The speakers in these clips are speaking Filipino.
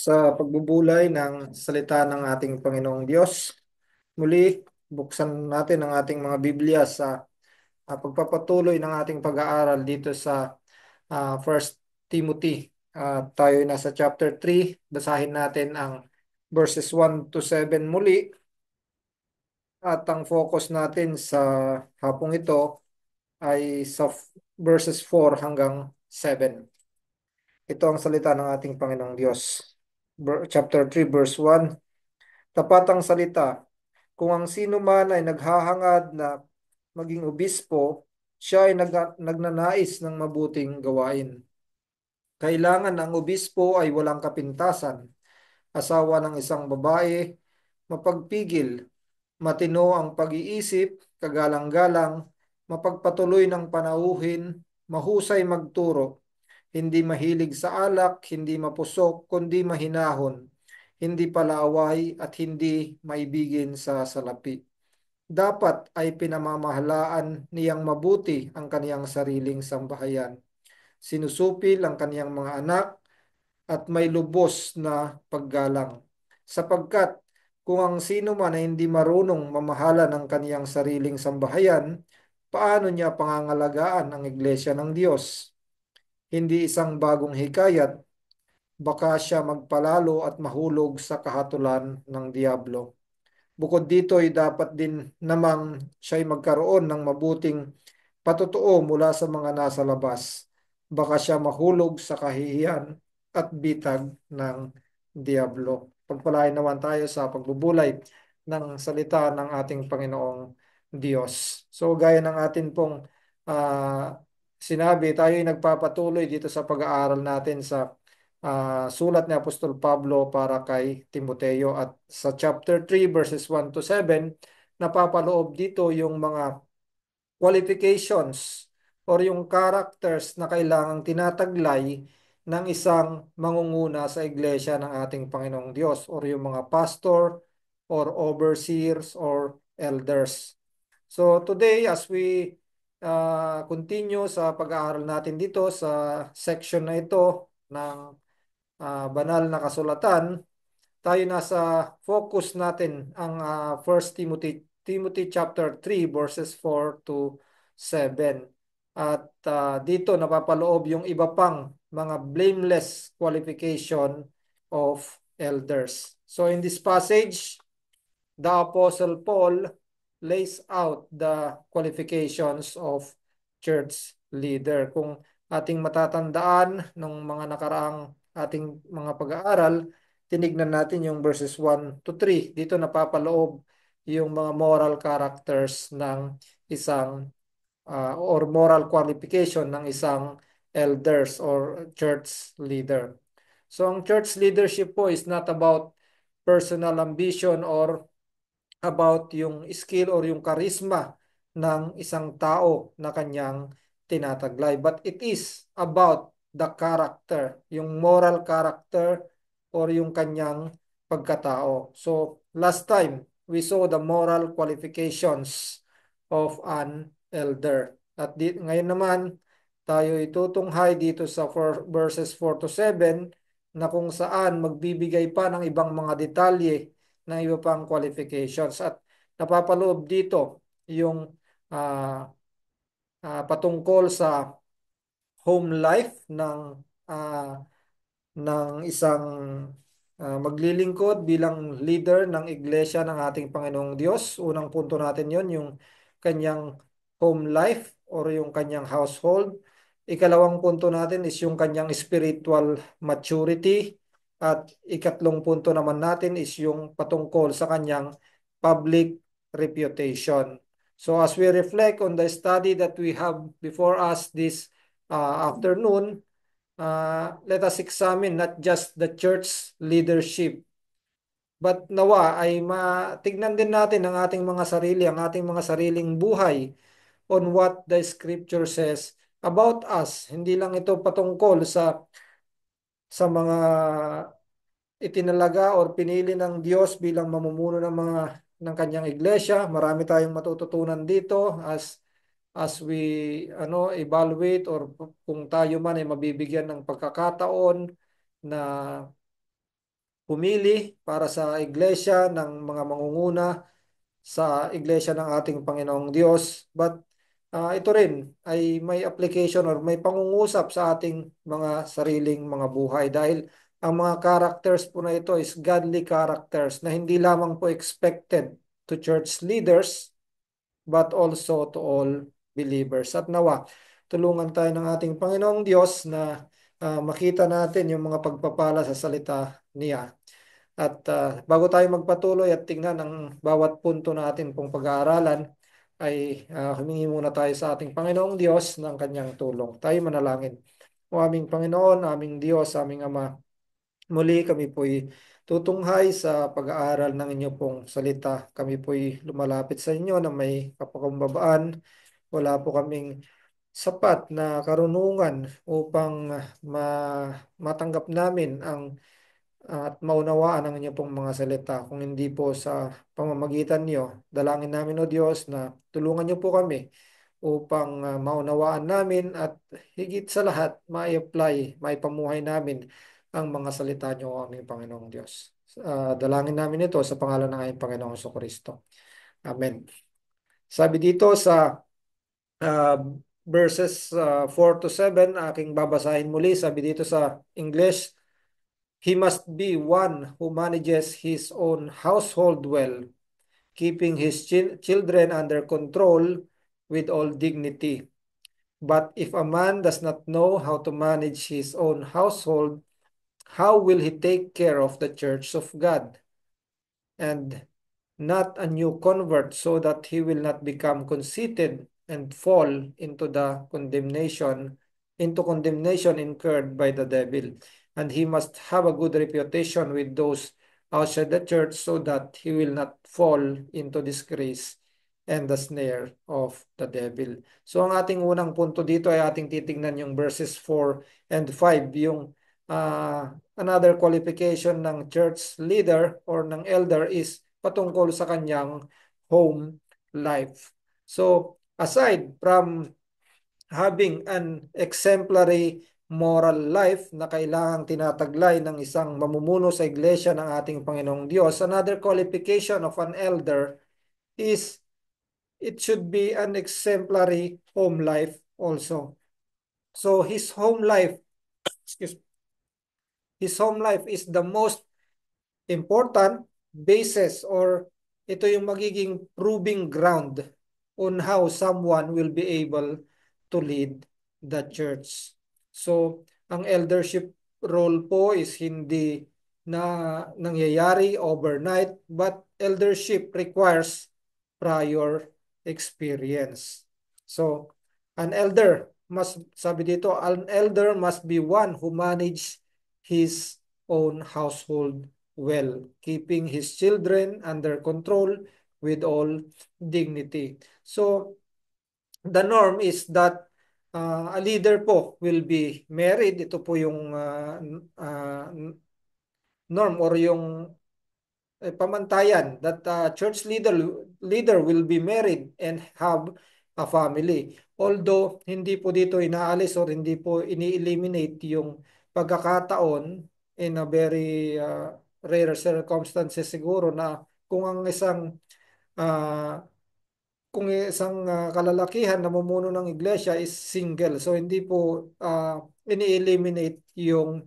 sa pagbubulay ng salita ng ating Panginoong Diyos. Muli, buksan natin ang ating mga Biblia sa pagpapatuloy ng ating pag-aaral dito sa 1 Timothy. Tayo nasa chapter 3. Basahin natin ang verses 1 to 7 muli. At ang focus natin sa hapong ito ay sa verses 4 hanggang 7. Ito ang salita ng ating Panginoong Diyos. Chapter 3, verse 1. Tapat ang salita. Kung ang sino man ay naghahangad na maging obispo, siya ay nagnanais ng mabuting gawain. Kailangan ang obispo ay walang kapintasan, asawa ng isang babae, mapagpigil, matino ang pag-iisip, kagalang-galang, mapagpatuloy ng panauhin, mahusay magturo, hindi mahilig sa alak, hindi mapusok, kundi mahinahon, hindi palaaway at hindi maibigin sa salapi. Dapat ay pinamamahalaan niyang mabuti ang kaniyang sariling sambahayan. Sinusupil ang kaniyang mga anak at may lubos na paggalang. Sapagkat kung ang sino man ay hindi marunong mamahalan ng kaniyang sariling sambahayan, paano niya pangangalagaan ang iglesia ng Diyos? Hindi isang bagong hikayat, baka siya magpalalo at mahulog sa kahatulan ng diablo. Bukod dito ay dapat din namang siya'y magkaroon ng mabuting patotoo mula sa mga nasa labas. Baka siya mahulog sa kahihiyan at bitag ng diablo. Pagpalain naman tayo sa pagbubulay ng salita ng ating Panginoong Diyos. So gaya ng atin pong sinabi, tayo ay nagpapatuloy dito sa pag-aaral natin sa sulat ni Apostol Pablo para kay Timoteo, at sa chapter 3 verses 1 to 7 napapaloob dito yung mga qualifications or yung characters na kailangang tinataglay ng isang mangunguna sa iglesia ng ating Panginoong Diyos, or yung mga pastor or overseers or elders. So today, as we continue sa pag-aaral natin dito sa section na ito ng banal na kasulatan, tayo nasa focus natin ang 1 Timothy chapter 3 verses 4 to 7. At dito napapaloob yung iba pang mga blameless qualification of elders. So in this passage, the Apostle Paul lays out the qualifications of church leader. Kung ating matatandaan ng mga nakaraang ating mga pag-aaral, tinignan natin yung verses 1 to 3. Dito napapaloob yung mga moral characters ng isang or moral qualification ng isang elders or church leader. So ang church leadership po is not about personal ambition or about yung skill or yung charisma ng isang tao na kanyang tinataglay. But it is about the character, yung moral character or yung kanyang pagkatao. So last time, we saw the moral qualifications of an elder. At ngayon naman, tayo itutunghay dito sa verses 4 to 7 na kung saan magbibigay pa ng ibang mga detalye ng iba pang qualifications, at napapaloob dito yung patungkol sa home life ah, ng isang maglilingkod bilang leader ng iglesia ng ating Panginoong Diyos. Unang punto natin yon, yung kanyang home life or yung kanyang household. Ikalawang punto natin is yung kanyang spiritual maturity. At ikatlong punto naman natin is yung patungkol sa kanyang public reputation. So as we reflect on the study that we have before us this afternoon, let us examine not just the church leadership, but nawa ay matignan din natin ang ating mga sarili, ang ating mga sariling buhay on what the scripture says about us. Hindi lang ito patungkol sa mga itinalaga or pinili ng Diyos bilang mamumuno ng kanyang iglesia. Marami tayong matututunan dito as we evaluate, or kung tayo man ay mabibigyan ng pagkakataon na pumili para sa iglesia ng mga mangunguna sa iglesia ng ating Panginoong Diyos. But ito rin ay may application or may pangungusap sa ating mga sariling mga buhay dahil ang mga characters po na ito is godly characters na hindi lamang po expected to church leaders but also to all believers. At nawa, tulungan tayo ng ating Panginoong Diyos na makita natin yung mga pagpapala sa salita niya. At bago tayo magpatuloy at tingnan ang bawat punto natin pong pag-aaralan, ay humingi muna tayo sa ating Panginoong Diyos ng kanyang tulong. Tayo manalangin. O aming Panginoon, aming Diyos, aming Ama, muli kami po'y tutunghay sa pag-aaral ng inyo pong salita. Kami po'y lumalapit sa inyo na may kapakumbabaan. Wala po kaming sapat na karunungan upang matanggap namin ang at maunawaan ang inyo pong mga salita. Kung hindi po sa pamamagitan niyo, dalangin namin o Diyos na tulungan niyo po kami upang maunawaan namin at higit sa lahat, ma-apply, maipamuhay namin ang mga salita niyo o aming Panginoong Diyos. Dalangin namin ito sa pangalan ng aming Panginoong Kristo. Amen. Sabi dito sa uh, verses 4 to 7, aking babasahin muli. Sabi dito sa English, he must be one who manages his own household well, keeping his children under control with all dignity. But if a man does not know how to manage his own household, how will he take care of the church of God? And not a new convert, so that he will not become conceited and fall into condemnation incurred by the devil. And he must have a good reputation with those outside the church, so that he will not fall into disgrace and the snare of the devil. So ang ating unang punto dito ay ating titingnan yung verses 4 and 5, yung another qualification ng church leader or ng elder is patungkol sa kanyang home life. So, aside from having an exemplary moral life na kailangang tinataglay ng isang mamumuno sa iglesia ng ating Panginoong Diyos, another qualification of an elder is it should be an exemplary home life also. So, excuse, his home life is the most important basis or ito yung magiging proving ground on how someone will be able to lead the church. So, ang eldership role po is hindi na nangyayari overnight, but eldership requires prior experience. So, sabi dito, an elder must be one who manage his own household well, keeping his children under control with all dignity. So, the norm is that a leader po will be married. Ito po yung norm or yung pamantayan that church leader will be married and have a family. Although hindi po dito inaalis or hindi po ini-eliminate yung pagkakataon in a very rare circumstances siguro na kung ang uh, kalalakihan na mumuno ng iglesia is single. So hindi po ini-eliminate yung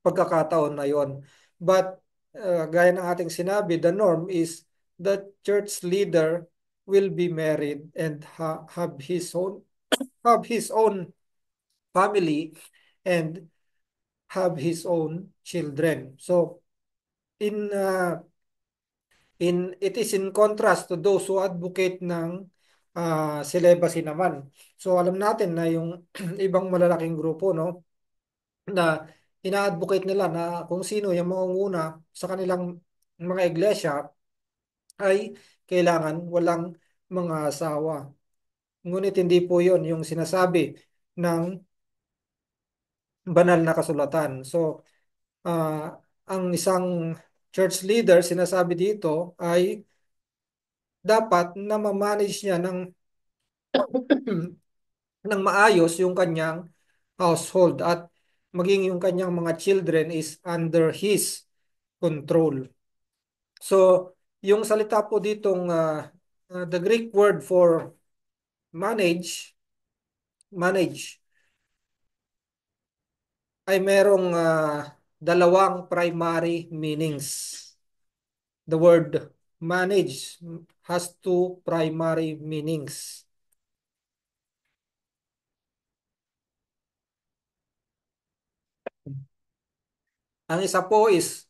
pagkakataon na yon. But gaya ng ating sinabi, the norm is the church leader will be married and have his own family and have his own children. So it is in contrast to those who advocate ng celibacy naman. So alam natin na yung ibang malalaking grupo, no, na ina-advocate nila na kung sino yung mangunguna sa kanilang mga iglesia ay kailangan walang mga asawa. Ngunit hindi po yon yung sinasabi ng banal na kasulatan. So, ang isang church leader, sinasabi dito, ay dapat na ma-manage niya ng, ng maayos yung kanyang household at maging yung kanyang mga children is under his control. So, yung salita po ditong the Greek word for manage ay merong dalawang primary meanings. The word manage has two primary meanings. Ang isa po is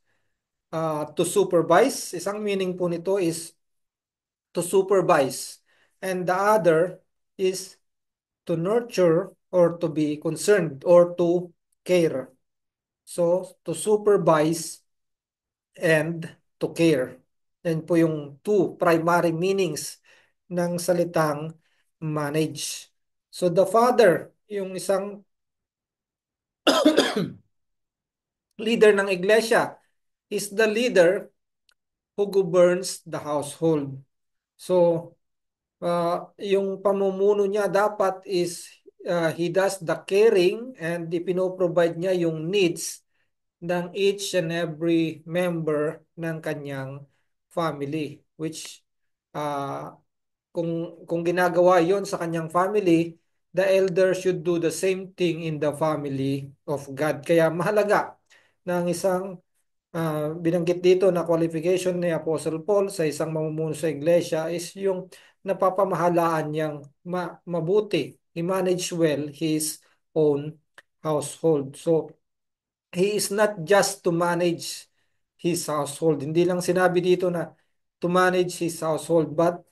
to supervise. Isang meaning po nito is to supervise. And the other is to nurture or to be concerned or to care. So, to supervise and to care. Yan po yung two primary meanings ng salitang manage. So, the father, yung isang leader ng iglesia, is the leader who governs the household. So, yung pamumuno niya dapat is he does the caring and ipinoprovide niya yung needs ng each and every member ng kanyang family, which uh, kung ginagawa yon sa kanyang family, the elder should do the same thing in the family of God. Kaya mahalaga na ang isang binanggit dito na qualification ni Apostle Paul sa isang mamumuno sa iglesia is yung napapamahalaan niyang mabuti. He manage well his own household. So, he is not just to manage his household. Hindi lang sinabi dito na to manage his household, but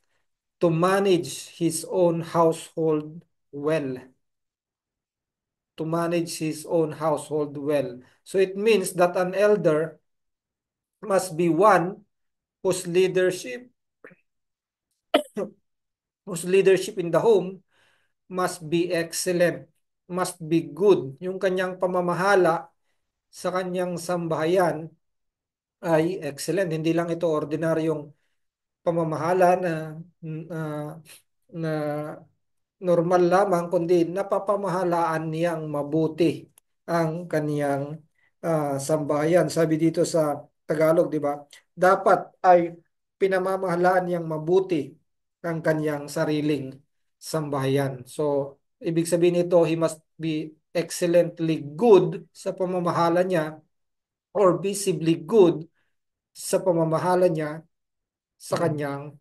to manage his own household well. To manage his own household well. So it means that an elder must be one whose leadership whose leadership in the home must be excellent, must be good. Yung kanyang pamamahala sa kanyang sambahayan ay excellent. Hindi lang ito ordinaryong pamamahala uh, na normal lamang, kundi napapamahalaan niyang mabuti ang kaniyang sambahayan. Sabi dito sa Tagalog, di ba? Dapat ay pinamamahalaan niyang mabuti ang kaniyang sariling sambahayan. So, ibig sabihin nito, he must be excellently good sa pamamahala niya or visibly good sa pamamahala niya sa kanyang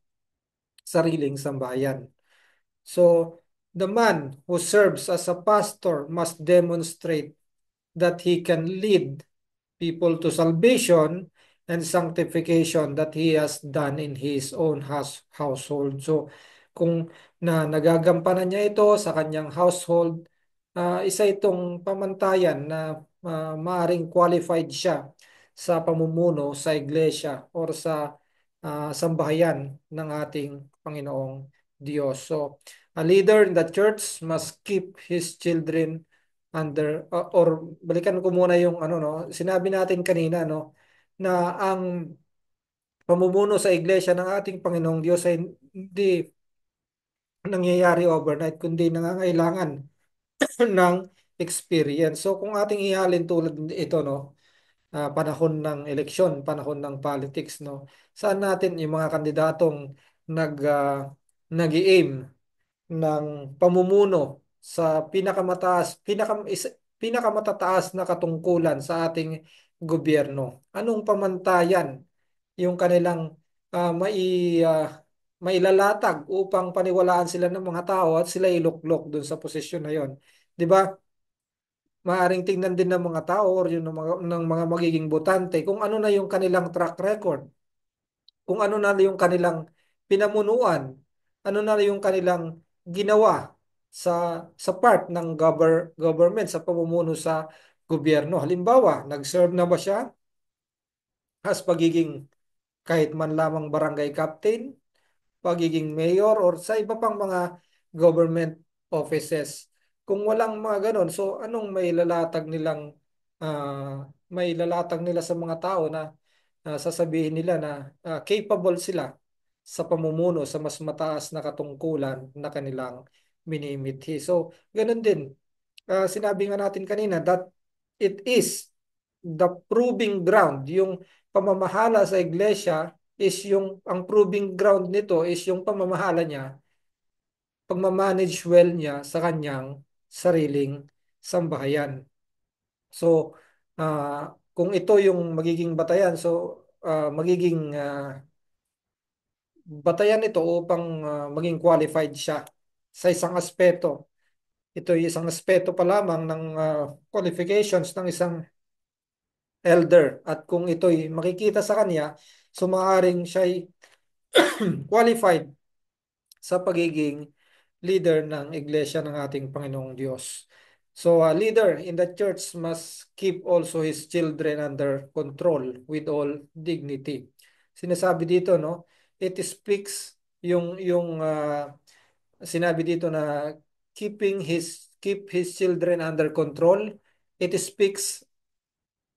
sariling sambahayan. So, the man who serves as a pastor must demonstrate that he can lead people to salvation and sanctification that he has done in his own household. So, kung nagagampanan niya ito sa kanyang household, isa itong pamantayan na maaring qualified siya sa pamumuno sa iglesia or sa sambahayan ng ating Panginoong Diyos. So, a leader in the church must keep his children under or balikan ko muna yung ano no, sinabi natin kanina no na ang pamumuno sa iglesia ng ating Panginoong Diyos ay hindi nangyayari overnight kundi nangangailangan ng experience. So kung ating ihalin tulad ito no, panahon ng eleksyon, panahon ng politics no, saan natin yung mga kandidatong nag-aim ng pamumuno sa pinakamatataas na katungkulan sa ating gobyerno. Anong pamantayan yung kanilang mai mailalatag upang paniwalaan sila ng mga tao at sila iluklok dun sa posisyon na yon. 'Di ba? Maaring tingnan din ng mga tao or yung ng mga magiging botante kung ano na yung kanilang track record, kung ano na yung kanilang pinamunuan, ano na yung kanilang ginawa sa part ng government sa pamumuno sa gobyerno. Halimbawa, nag-serve na ba siya as pagiging kahit man lamang barangay captain, pagiging mayor or sa iba pang mga government offices. Kung walang mga ganon, so anong may lalatag nila sa mga tao na sasabihin nila na capable sila sa pamumuno sa mas mataas na katungkulan na kanilang minimithi. So, ganun din. Sinabi nga natin kanina that it is the proving ground, yung pamamahala sa iglesia is ang proving ground nito is yung pamamahala niya, pagmamanage well niya sa kanyang sariling sambahayan. So, kung ito yung magiging batayan, so magiging batayan ito upang maging qualified siya sa isang aspeto. Ito ay isang aspeto pa lamang ng qualifications ng isang elder. At kung ito'y makikita sa kanya, so maaaring siya'y qualified sa pagiging leader ng iglesia ng ating Panginoong Diyos. So, a leader in the church must keep also his children under control with all dignity. Sinasabi dito, no? It speaks sinabi dito na keep his children under control. It speaks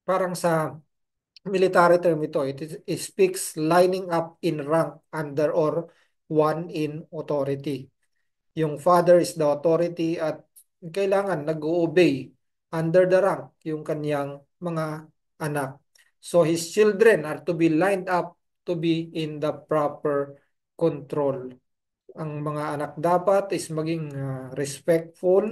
parang sa military term ito. It speaks lining up in rank under or one in authority. Yung father is the authority at kailangan nag-o-obey under the rank yung kanyang mga anak. So his children are to be lined up to be in the proper control. Ang mga anak dapat is maging respectful,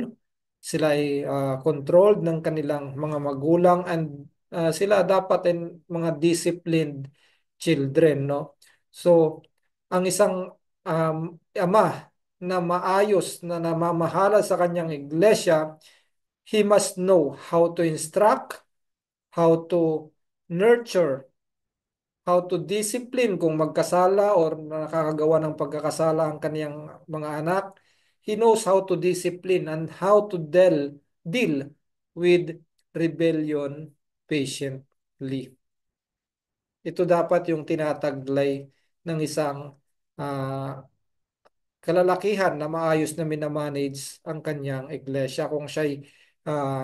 sila ay controlled ng kanilang mga magulang, and sila dapat ay mga disciplined children, no? So, ang isang um, ama na maayos na namamahala sa kanyang iglesia, he must know how to instruct, how to nurture, how to discipline kung magkasala or nakakagawa ng pagkakasala ang kaniyang mga anak. He knows how to discipline and how to deal with rebellion patiently. Ito dapat yung tinataglay ng isang ah, kalalakihan na maayos na minamanage ang kanyang iglesia kung siya'y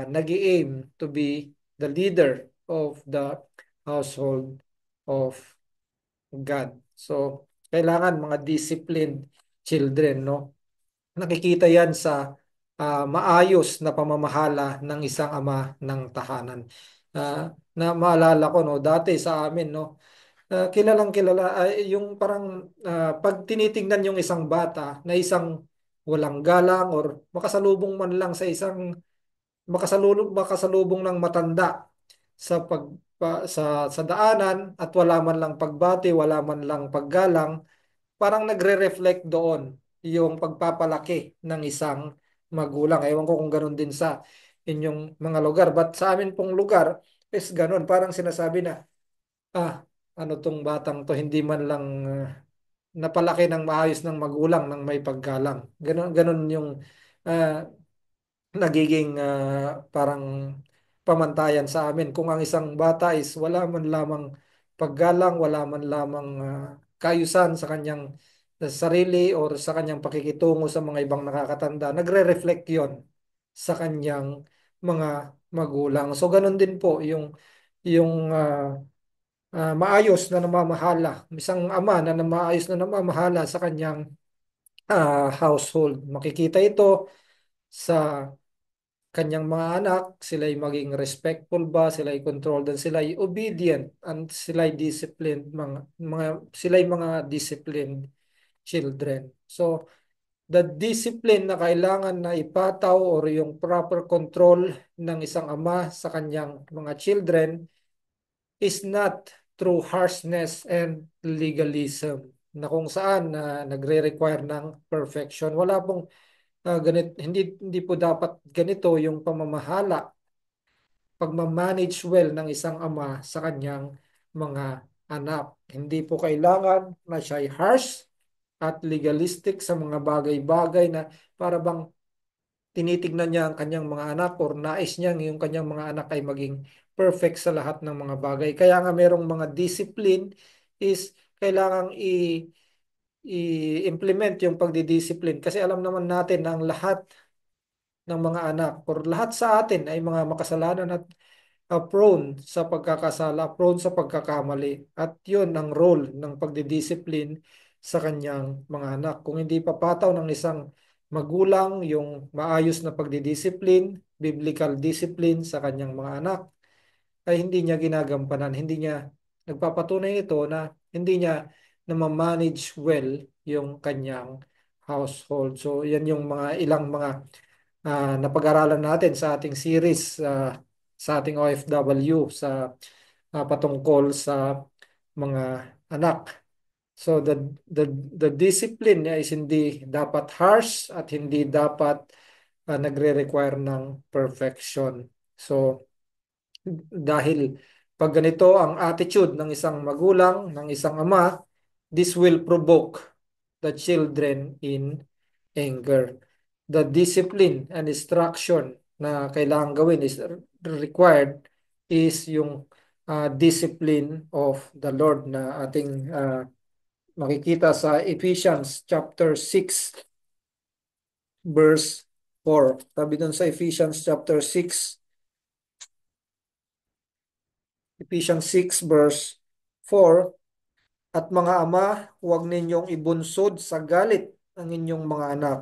nag-aim to be the leader of the household of God. So, kailangan mga disciplined children, no? Nakikita yan sa maayos na pamamahala ng isang ama ng tahanan. Na maalala ko, no, dati sa amin, no, kilalang kilala, yung parang pag tinitingnan yung isang bata na isang walang galang or makasalubong man lang sa isang makasalubong ng matanda sa sa daanan at wala man lang pagbati, wala man lang paggalang, parang nagre-reflect doon yung pagpapalaki ng isang magulang. Ewan ko kung ganun din sa inyong mga lugar. But sa amin pong lugar is ganun. Parang sinasabi na, ah, ano tong batang to, hindi man lang napalaki ng maayos ng magulang ng may paggalang. Ganun, ganun yung ah, nagiging parang pamantayan sa amin. Kung ang isang bata is wala man lamang paggalang, wala man lamang kaayusan sa kanyang sarili or sa kanyang pakikitungo sa mga ibang nakakatanda, nagre-reflect yon sa kanyang mga magulang. So ganun din po yung maayos na namamahala, isang ama na maayos na namamahala sa kanyang household. Makikita ito sa kanyang mga anak, sila'y maging respectful ba, sila'y controlled, and sila'y obedient, and sila'y disciplined, sila'y mga disciplined children. So, the discipline na kailangan na ipataw or yung proper control ng isang ama sa kanyang mga children is not through harshness and legalism na kung saan nagre-require ng perfection. Wala pong hindi po dapat ganito yung pamamahala, pagmamanage well ng isang ama sa kanyang mga anak. Hindi po kailangan na siya'y harsh at legalistic sa mga bagay-bagay na para bang tinitignan niya ang kanyang mga anak or nais niya yung kanyang mga anak ay maging perfect sa lahat ng mga bagay. Kaya nga merong mga discipline is kailangang i-implement yung pagdidiscipline kasi alam naman natin na ang lahat ng mga anak or lahat sa atin ay mga makasalanan at prone sa pagkakasala, prone sa pagkakamali. At yun ang role ng pagdidiscipline sa kanyang mga anak. Kung hindi papataw ng isang magulang yung maayos na pagdidiscipline, biblical discipline sa kanyang mga anak, ay hindi niya ginagampanan, hindi niya nagpapatunay ito na hindi niya na manage well yung kanyang household. So yan yung mga ilang mga napag-aralan natin sa ating series sa ating OFW sa patungkol sa mga anak. So the the discipline niya is hindi dapat harsh at hindi dapat nagre-require ng perfection. So dahil pag ganito ang attitude ng isang magulang, ng isang ama, this will provoke the children in anger. The discipline and instruction na kailangan gawin is required is yung discipline of the Lord na ating makikita sa Ephesians chapter 6 verse 4. Sabi dun sa Ephesians chapter 6, Ephesians 6 verse 4, at mga ama, huwag ninyong ibunsod sa galit ang inyong mga anak,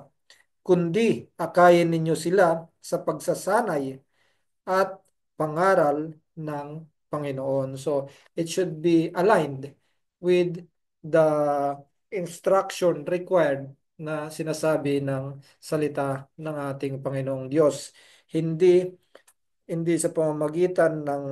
kundi akayin ninyo sila sa pagsasanay at pangaral ng Panginoon. So, it should be aligned with the instruction required na sinasabi ng salita ng ating Panginoong Diyos. Hindi hindi sa pamamagitan ng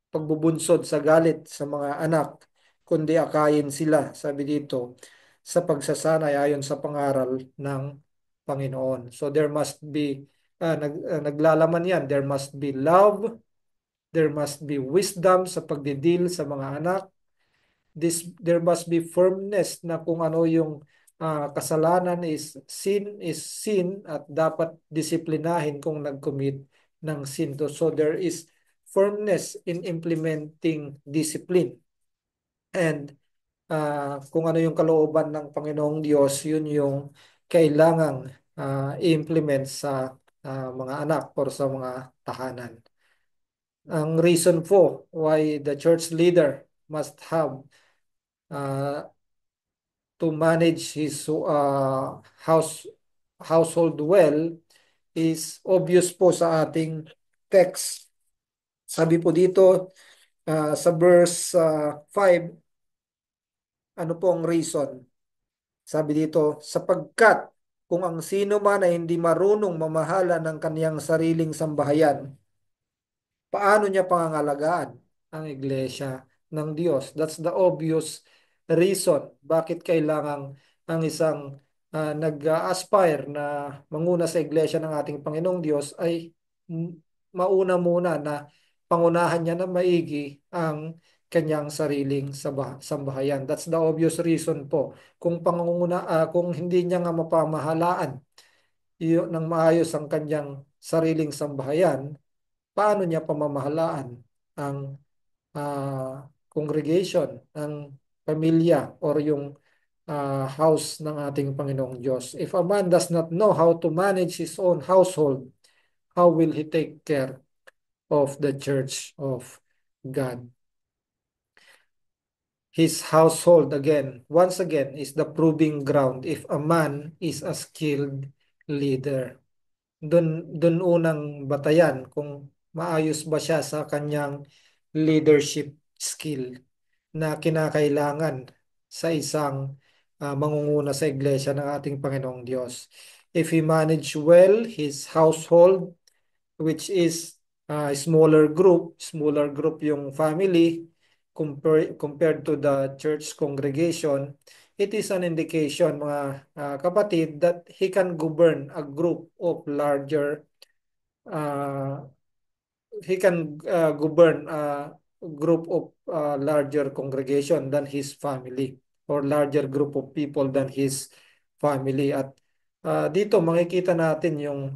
pagbubunsod sa galit sa mga anak, kundi akayin sila, sabi dito, sa pagsasanay ayon sa pangaral ng Panginoon. So there must be, naglalaman yan, there must be love, there must be wisdom sa pagdidil sa mga anak, there must be firmness na kung ano yung kasalanan is sin at dapat disiplinahin kung nag-commit ng sin. So there is firmness in implementing discipline. And kung ano yung kalooban ng Panginoong Diyos, yun yung kailangang i-implement sa mga anak or sa mga tahanan. Ang reason po why the church leader must have uh, to manage his household well is obvious po sa ating text. Sabi po dito sa verse 5, ano po ang reason? Sabi dito, sapagkat kung ang sino man ay hindi marunong mamahala ng kaniyang sariling sambahayan, paano niya pangangalagaan ang iglesia ng Diyos? That's the obvious reason bakit kailangang ang isang nag-aspire na manguna sa iglesia ng ating Panginoong Diyos ay mauna muna na pangunahan niya na maigi ang kanyang sariling sambahayan. That's the obvious reason po. Kung kung hindi niya nga mapamahalaan ng maayos ang kanyang sariling sambahayan, paano niya pamamahalaan ang congregation, ang pamilya or yung house ng ating Panginoong Diyos? If a man does not know how to manage his own household, how will he take care of the church of God? His household, again, once again, is the proving ground if a man is a skilled leader. Doon unang batayan kung maayos ba siya sa kanyang leadership skill na kinakailangan sa isang mangunguna sa iglesia ng ating Panginoong Diyos. If he manage well his household, which is smaller group yung family compared to the church congregation, it is an indication, mga kapatid, that he can govern a group of larger, uh, he can govern a group of larger congregation than his family or larger group of people than his family. At dito makikita natin yung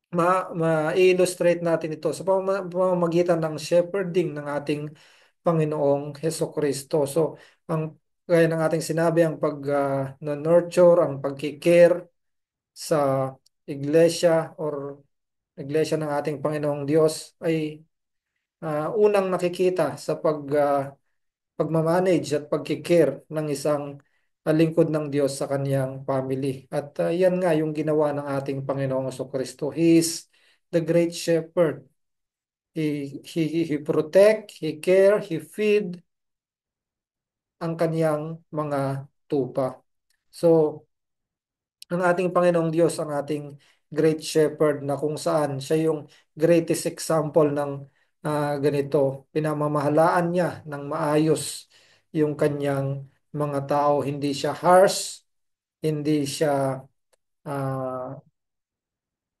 ma-illustrate natin ito sa pamamagitan ng shepherding ng ating Panginoong Hesukristo. So, ang gaya ng ating sinabi, ang pag-nurture, ang pag-care sa iglesia or iglesia ng ating Panginoong Diyos ay unang nakikita sa pagmamanage at pagkikare ng isang lingkod ng Diyos sa kaniyang family. At yan nga yung ginawa ng ating Panginoong Kristo. He is the great shepherd. He protect, he care, he feed ang kaniyang mga tupa. So, ang ating Panginoong Diyos, ang ating Great Shepherd na kung saan siya yung greatest example ng ganito. Pinamamahalaan niya ng maayos yung kanyang mga tao. Hindi siya harsh, hindi siya ah,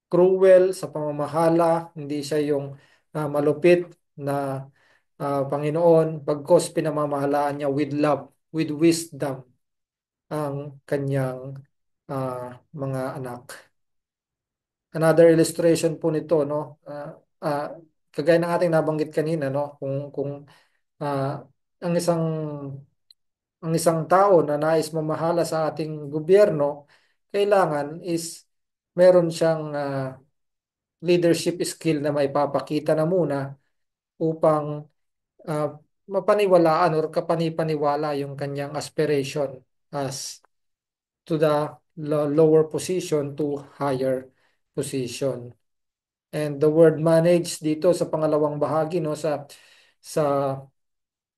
cruel sa pamamahala, hindi siya yung malupit na Panginoon, bagkos pinamamahalaan niya with love, with wisdom ang kanyang mga anak. Another illustration po nito, no? Ah, Kagaya ng ating nabanggit kanina, no? Kung ah, ang isang tao na nais mamahala sa ating gobyerno, kailangan is meron siyang leadership skill na maipapakita na muna upang ah, mapaniwalaan or kapanipaniwala yung kanyang aspiration as to the lower position to higher position. And the word manage dito sa pangalawang bahagi, no, sa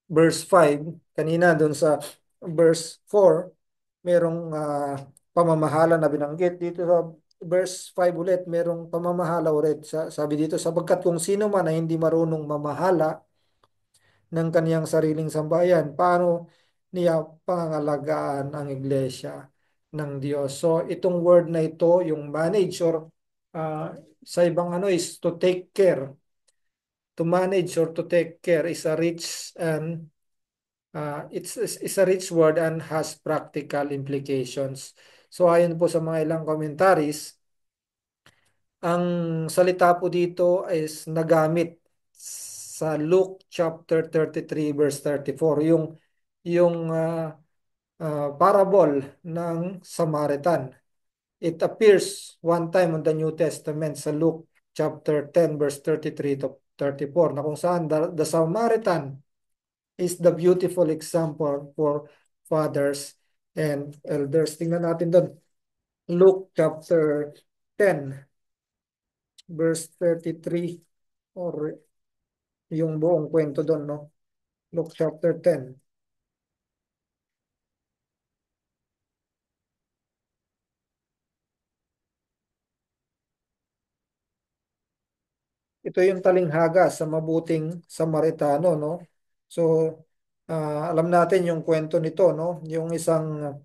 verse 5 kanina doon sa verse 4 merong pamamahala na binanggit dito sa verse 5 ulit, merong pamamahala ulit. Sabi dito, sapagkat kung sino man ay hindi marunong mamahala ng kaniyang sariling sambahayan, paano niya pangangalagaan ang iglesia ng Diyos? So itong word na ito, yung manage or ah, sa ibang ano is to take care. To manage or to take care is a rich and it's a rich word and has practical implications. So ayon po sa mga ilang commentaries, ang salita po dito is nagamit sa Luke chapter 33 verse 34, yung parable ng Samaritan. It appears one time on the New Testament sa Luke chapter 10 verse 33 to 34 na kung saan the Samaritan is the beautiful example for fathers and elders. Tingnan natin doon. Luke chapter 10 verse 33 or yung buong kwento doon, no? Luke chapter 10. Ito yung talinghaga sa mabuting Samaritano, no? So, alam natin yung kwento nito, no? Yung isang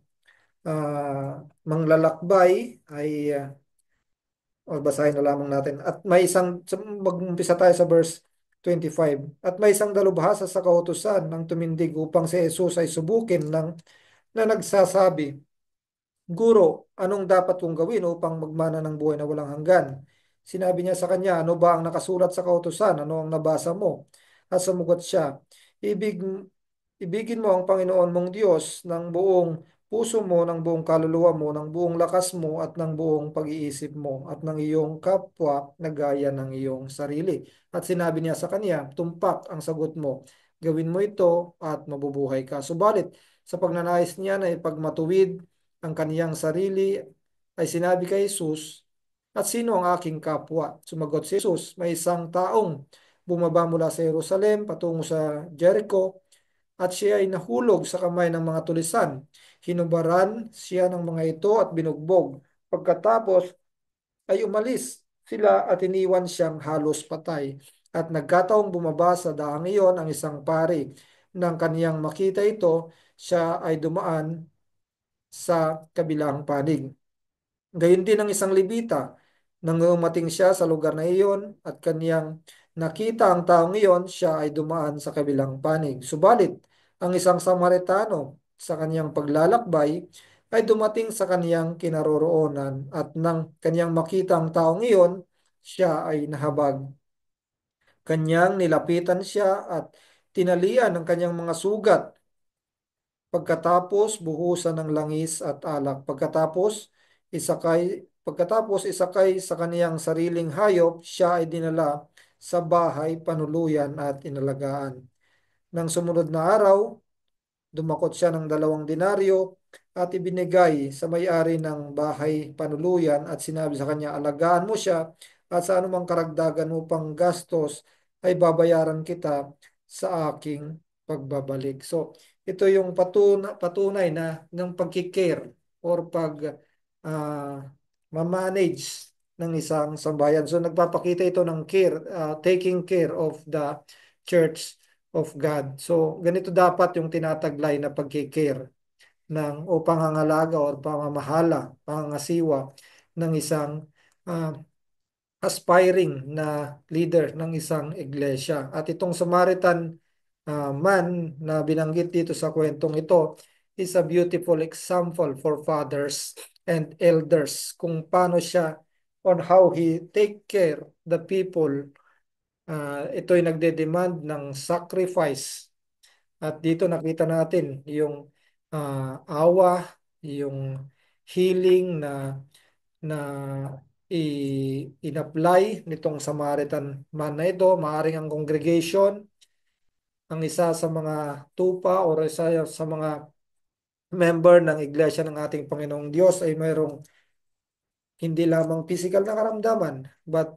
manglalakbay ay o basahin na lamang natin. At may isang, mag-umpisa tayo sa verse 25. At may isang dalubhasa sa kautusan ng tumindig upang si Jesus ay subukin na nagsasabi, Guro, anong dapat kong gawin upang magmana ng buhay na walang hanggan? Sinabi niya sa kanya, ano ba ang nakasulat sa kautusan? Ano ang nabasa mo? At sumugot siya, Ibig, ibigin mo ang Panginoon mong Diyos ng buong puso mo, ng buong kaluluwa mo, ng buong lakas mo, at ng buong pag-iisip mo, at ng iyong kapwa na gaya ng iyong sarili. At sinabi niya sa kanya, tumpak ang sagot mo. Gawin mo ito at mabubuhay ka. Subalit, sa pagnanais niya na ipagmatuwid ang kaniyang sarili, ay sinabi kay Jesus, at sino ang aking kapwa? Sumagot si Jesus, may isang taong bumaba mula sa Jerusalem patungo sa Jericho at siya ay nahulog sa kamay ng mga tulisan. Hinubaran siya ng mga ito at binugbog. Pagkatapos ay umalis sila at iniwan siyang halos patay. At nagkataong bumaba sa daang iyon ang isang pari. Nang kaniyang makita ito, siya ay dumaan sa kabilang panig. Gayon din ang isang Levita. Nang umating siya sa lugar na iyon at kaniyang nakita ang taong iyon, siya ay dumaan sa kabilang panig. Subalit, ang isang Samaritano sa kaniyang paglalakbay ay dumating sa kaniyang kinaroroonan at nang kaniyang makita ang taong iyon, siya ay nahabag. Kanyang nilapitan siya at tinalian ang kanyang mga sugat. Pagkatapos buhusan ng langis at alak. Pagkatapos isakay sa kaniyang sariling hayop, siya ay dinala sa bahay panuluyan at inalagaan. Nang sumunod na araw, dumakot siya ng 2 denaryo at ibinigay sa may-ari ng bahay panuluyan at sinabi sa kanya, alagaan mo siya at sa anumang karagdagan mo pang gastos ay babayaran kita sa aking pagbabalik. So, ito yung patunay na ng pagkikare or pag ah, mamanage ng isang sambayan. So, nagpapakita ito ng care, taking care of the Church of God. So, ganito dapat yung tinataglay na pagkikare ng o pangangalaga o pamamahala, pangangasiwa ng isang ah, aspiring na leader ng isang iglesia. At itong Samaritan man na binanggit dito sa kwentong ito is a beautiful example for fathers and elders kung paano siya on how he take care the people. Ito'y nagde-demand ng sacrifice. At dito nakita natin yung awa, yung healing na in-apply nitong Samaritan man na ito. Maaring ang congregation, ang isa sa mga tupa o isa sa mga member ng Iglesia ng ating Panginoong Diyos ay mayroong hindi lamang physical na karamdaman, but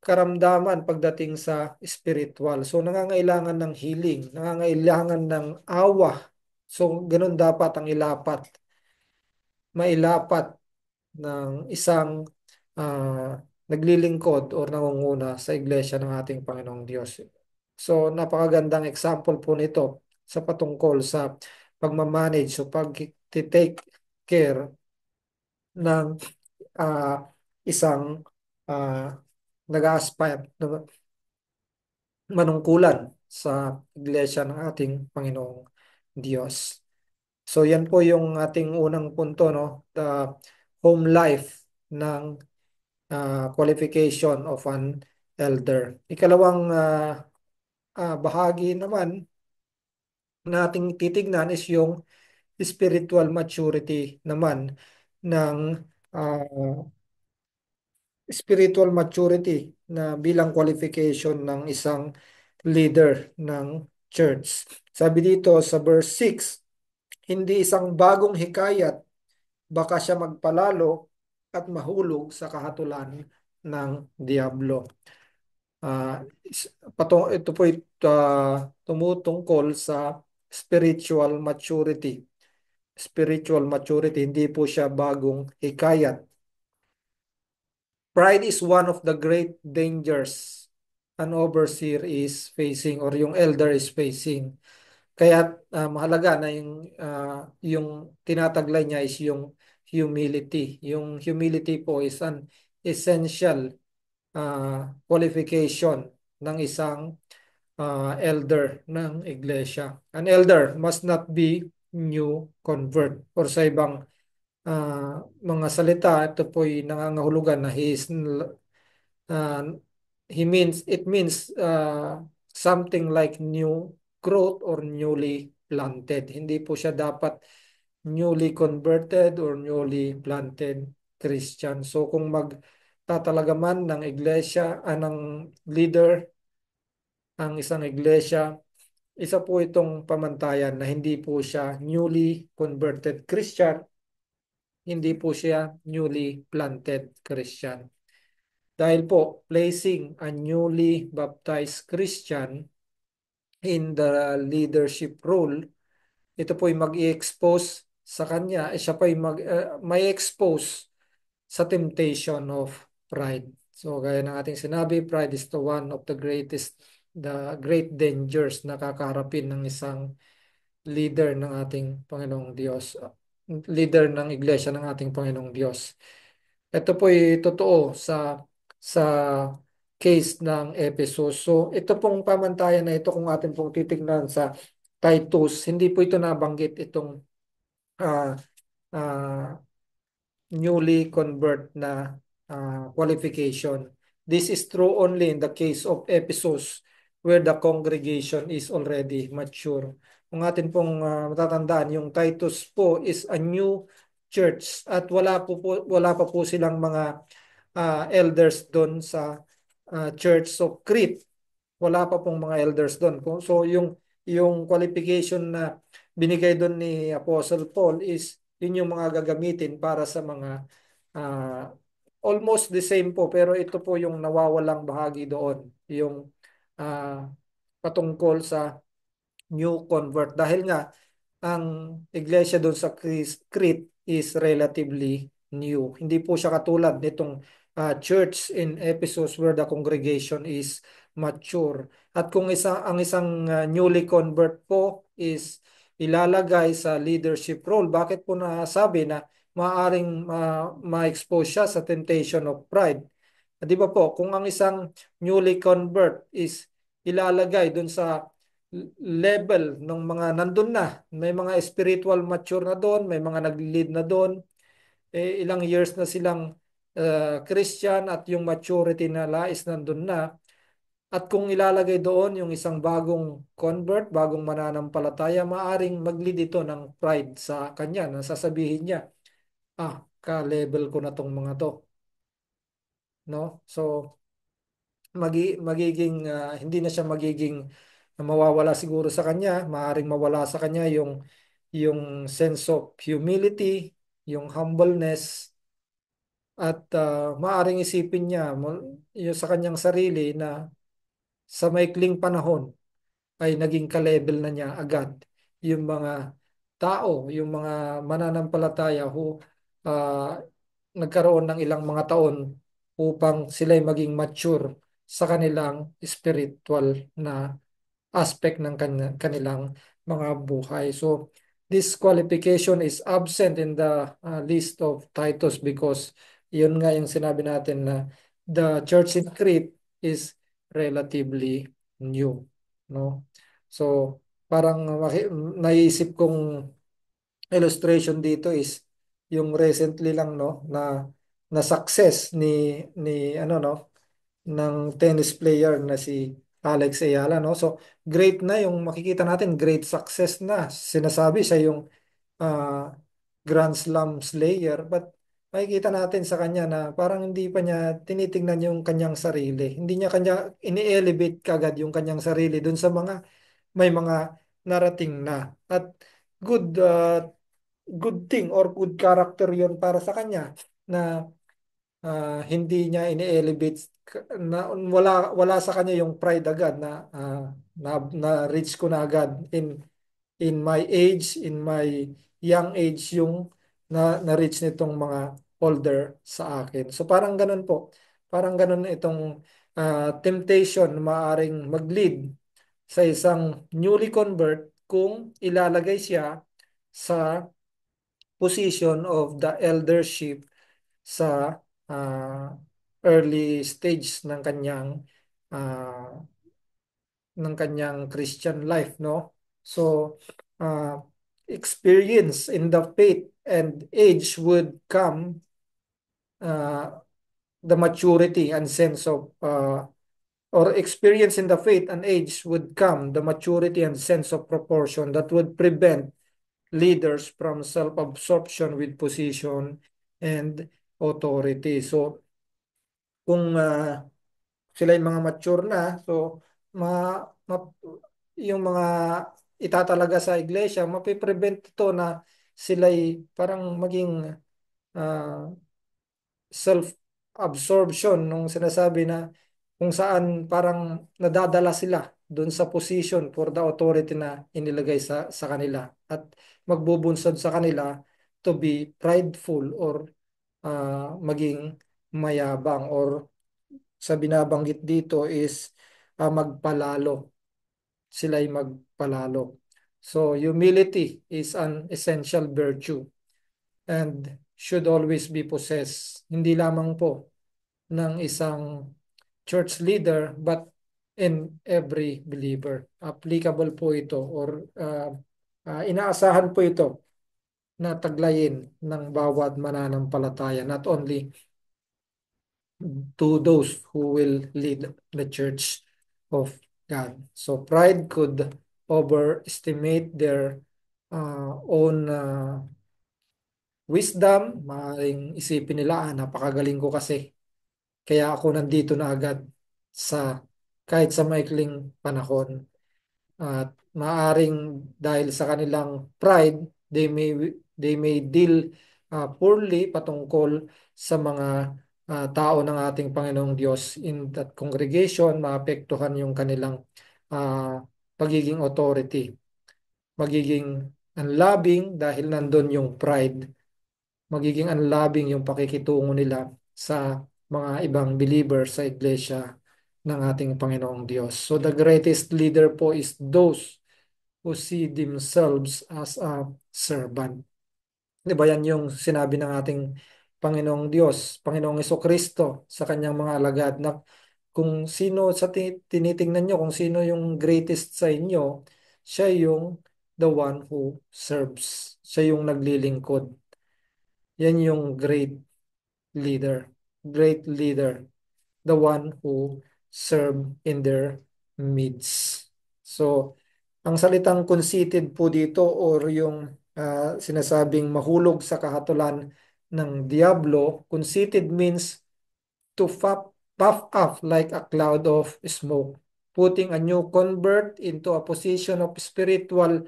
karamdaman pagdating sa spiritual. So nangangailangan ng healing, nangangailangan ng awa. So ganun dapat ang mailapat ng isang naglilingkod o nangunguna sa iglesia ng ating Panginoong Diyos. So napakagandang example po nito sa patungkol sa pagmamanage o pag-take care ng ah, isang ah, nag-aspire na manungkulan sa iglesia ng ating Panginoong Diyos. So yan po yung ating unang punto, no? The home life ng qualification of an elder. Ikalawang bahagi naman na ating titignan is yung spiritual maturity naman ng ah, spiritual maturity na bilang qualification ng isang leader ng church. Sabi dito sa verse 6, hindi isang bagong hikayat, baka siya magpalalo at mahulog sa kahatulan ng diablo. Ah, ito po tumutungkol sa spiritual maturity. Spiritual maturity, hindi po siya bagong hikayat. Pride is one of the great dangers an overseer is facing or yung elder is facing. Kaya mahalaga na yung tinataglay niya is yung humility. Yung humility po is an essential qualification ng isang elder ng iglesia. An elder must not be new convert or sa ibang mga salita, ito po'y nangangahulugan na uh, it means something like new growth or newly planted. Hindi po siya dapat newly converted or newly planted Christian. So kung magtatalaga man ng iglesia, ng leader, ang isang iglesia, isa po itong pamantayan na hindi po siya newly converted Christian, hindi po siya newly planted Christian. Dahil po, placing a newly baptized Christian in the leadership role, ito po ay mag-i-expose sa kanya, siya pa ay may expose sa temptation of pride. So, gaya ng ating sinabi, pride is the great dangers na kakaharapin ng isang leader ng ating Panginoong Diyos, leader ng iglesia ng ating Panginoong Diyos. Ito po ay totoo sa case ng Ephesus. So, ito pong pamantayan na ito kung atin pong titignan sa Titus, hindi po ito nabanggit itong ah, ah, newly convert na qualification. This is true only in the case of Ephesus where the congregation is already mature. Kung atin pong matatandaan, yung Titus po is a new church at wala pa po silang mga elders doon sa Church of Crete. Wala pa pong mga elders doon. So yung qualification na binigay doon ni Apostle Paul is yun yung mga gagamitin para sa mga ah, almost the same po pero ito po yung nawawalang bahagi doon. Yung ah, patungkol sa new convert. Dahil nga, ang iglesia doon sa Crete is relatively new. Hindi po siya katulad nitong church in Ephesus where the congregation is mature. At kung ang isang newly convert po is ilalagay sa leadership role, bakit po nasabi na maaring ma-expose siya sa temptation of pride? Di ba po, kung ang isang newly convert is ilalagay doon sa level ng mga nandun na. May mga spiritual mature na doon, may mga nag-lead na doon. Ilang years na silang Christian at yung maturity nila is nandun na. At kung ilalagay doon yung isang bagong convert, bagong mananampalataya, maaring mag-lead ito ng pride sa kanya. Nasasabihin niya, ka-level ko na tong mga to. No? So, magiging hindi na siya magiging mawawala siguro sa kanya, maaring mawala sa kanya yung sense of humility, yung humbleness at maaring isipin niya yung sa kanyang sarili na sa maikling panahon ay naging ka-level na niya agad yung mga tao, yung mga mananampalataya who ah, nagkaroon ng ilang mga taon upang sila'y maging mature sa kanilang spiritual na aspect ng kanilang mga buhay. So, this qualification is absent in the list of Titus because yun nga yung sinabi natin na the church in Crete is relatively new. No? So, parang naisip kong illustration dito is yung recently lang no na success ni ano no ng tennis player na si Alex Ayala no. So great na yung makikita natin, great success na. Sinasabi siya yung ah, Grand Slam slayer but makikita natin sa kanya na parang hindi pa niya tinitingnan yung kanyang sarili. Hindi niya kanya ini-elevate kagad yung kanyang sarili dun sa mga may mga narating na. At good good thing or good character yon para sa kanya na hindi niya ini-elevate na wala sa kanya yung pride agad na na reach ko na agad in my age, in my young age yung na reach nitong mga older sa akin. So parang ganun po. Parang ganun itong temptation na maaring mag-lead sa isang newly convert kung ilalagay siya sa position of the eldership sa ah, early stage ah, ng kanyang Christian life, no? So, ah, experience in the faith and age would come ah, the maturity and sense of or experience in the faith and age would come the maturity and sense of proportion that would prevent leaders from self-absorption with position and authority. So, kung sila yung mga mature na, so ma, ma- yung mga itatalaga sa iglesia, mapiprevent ito na sila'y parang maging ah, self-absorption nung sinasabi na kung saan parang nadadala sila doon sa position for the authority na inilagay sa kanila at magbubunsod sa kanila to be prideful or maging mayabang or sa binabanggit dito is magpalalo. Sila'y magpalalo. So humility is an essential virtue and should always be possessed. Hindi lamang po ng isang church leader but in every believer. Applicable po ito or inaasahan po ito na taglayin ng bawat mananampalataya, not only to those who will lead the church of God. So pride could overestimate their own wisdom. Maaaring isipin nila, napakagaling ko kasi. Kaya ako nandito na agad sa kahit sa maikling panahon. At maaaring dahil sa kanilang pride, they may deal poorly patungkol sa mga tao ng ating Panginoong Diyos in that congregation, maapektuhan yung kanilang ah, pagiging authority, magiging unloving dahil nandun yung pride, magiging unloving yung pakikitungo nila sa mga ibang believers sa iglesia ng ating Panginoong Diyos. So the greatest leader po is those who see themselves as a servant. Di ba yan yung sinabi ng ating Panginoong Diyos, Panginoong Kristo sa kanyang mga alagad na kung sino sa tinitingnan nyo, kung sino yung greatest sa inyo, siya yung the one who serves. Siya yung naglilingkod. Yan yung leader. Great leader. The one who serve in their midst. So, ang salitang conceited po dito or yung sinasabing mahulog sa kahatulan ng Diablo, conceited means to puff up like a cloud of smoke, putting a new convert into a position of spiritual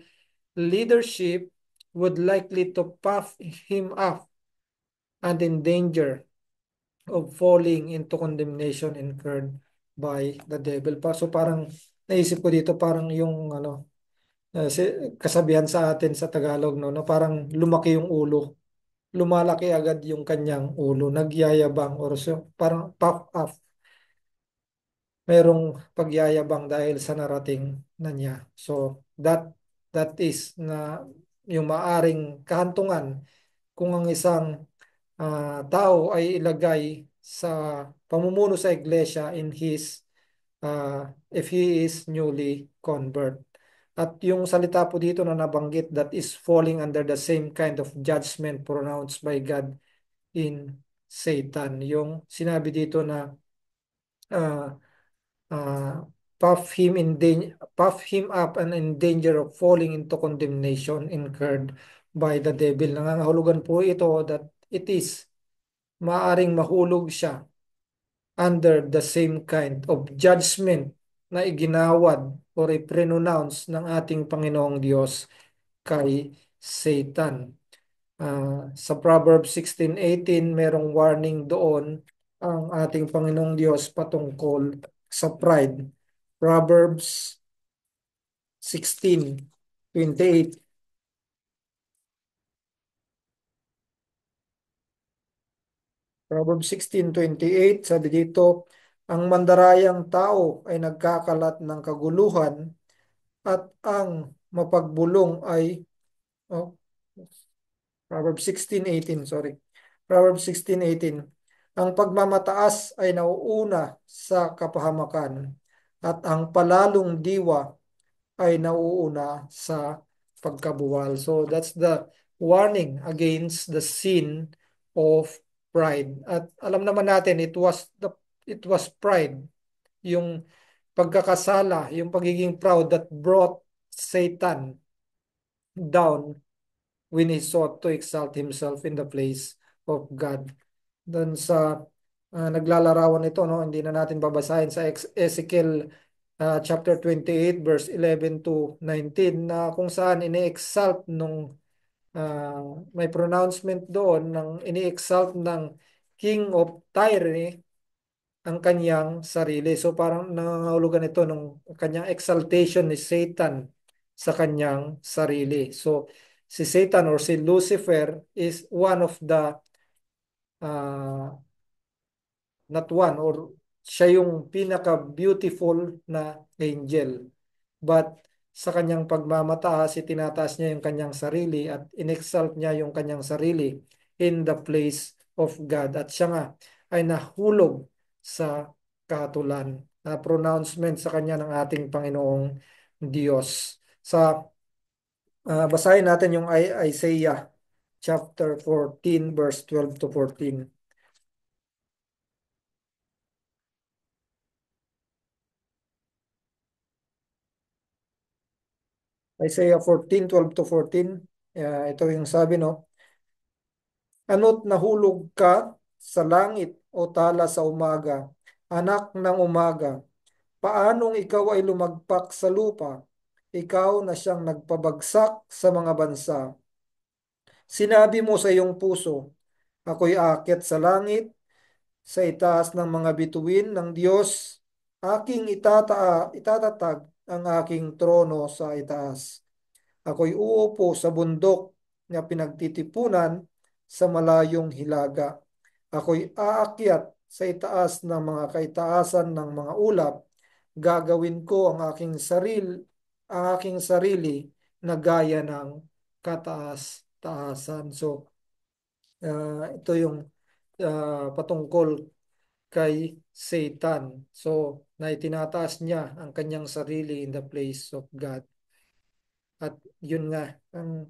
leadership would likely to puff him up and in danger of falling into condemnation incurred by the devil. So parang naisip ko dito parang yung kasabihan sa atin sa Tagalog no, parang lumaki yung ulo. Lumalaki agad yung kanyang ulo, nagyayabang or so, parang puff up, merong pagyayabang dahil sa narating na niya. So that is na yung maaring kahantungan kung ang isang tao ay ilagay sa pamumuno sa iglesia if he is newly convert. At yung salita po dito na nabanggit that is falling under the same kind of judgment pronounced by God in Satan. Yung sinabi dito na uh, uh, puff him up and in danger of falling into condemnation incurred by the devil. Nangangahulugan po ito that it is maaring mahulog siya under the same kind of judgment na iginawad or iprenounce ng ating Panginoong Diyos kay Satan. Sa Proverbs 16:18, merong warning doon ang ating Panginoong Diyos patungkol sa pride. Proverbs 16:28. Proverbs 16:28, sabi dito, ang mandarayang tao ay nagkakalat ng kaguluhan at ang mapagbulong ay, oh, Proverbs 16:18, sorry. Proverbs 16:18, ang pagmamataas ay nauuna sa kapahamakan at ang palalong diwa ay nauuna sa pagkabuwal. So that's the warning against the sin of pride. At alam naman natin it was pride, yung pagkakasala, yung pagiging proud that brought Satan down when he sought to exalt himself in the place of God. Doon sa naglalarawan ito, no, hindi na natin babasahin sa Ezekiel chapter 28 verse 11 to 19 na kung saan ini-exalt nung may pronouncement doon ng ini-exalt ng King of Tyre ang kanyang sarili. So parang nangangahulugan ito ng kanyang exaltation ni Satan sa kanyang sarili. So si Satan or si Lucifer is one of the uh, not one or siya yung pinaka-beautiful na angel. But sa kanyang pagmamataas, itinataas niya yung kanyang sarili at inexalt niya yung kanyang sarili in the place of God. At siya nga ay nahulog sa kahatulan na pronouncement sa kanya ng ating Panginoong Diyos. Basahin natin yung Isaiah chapter 14 verse 12 to 14. Isaiah 14:12 to 14. Ito yung sabi, no? Ano't nahulog ka sa langit o tala sa umaga, anak ng umaga, paanong ikaw ay lumagpak sa lupa, ikaw na siyang nagpabagsak sa mga bansa. Sinabi mo sa iyong puso, ako'y aakyat sa langit, Sa itaas ng mga bituin ng Diyos, itatatag ang aking trono sa itaas. Ako'y uupo sa bundok na pinagtitipunan sa malayong hilaga. Ako'y aakyat sa itaas ng mga kaitaasan ng mga ulap. Gagawin ko ang aking sarili na gaya ng kataas-taasan. So, ito yung patungkol kay Satan. So, na itinataas niya ang kanyang sarili in the place of God. At yun nga, ang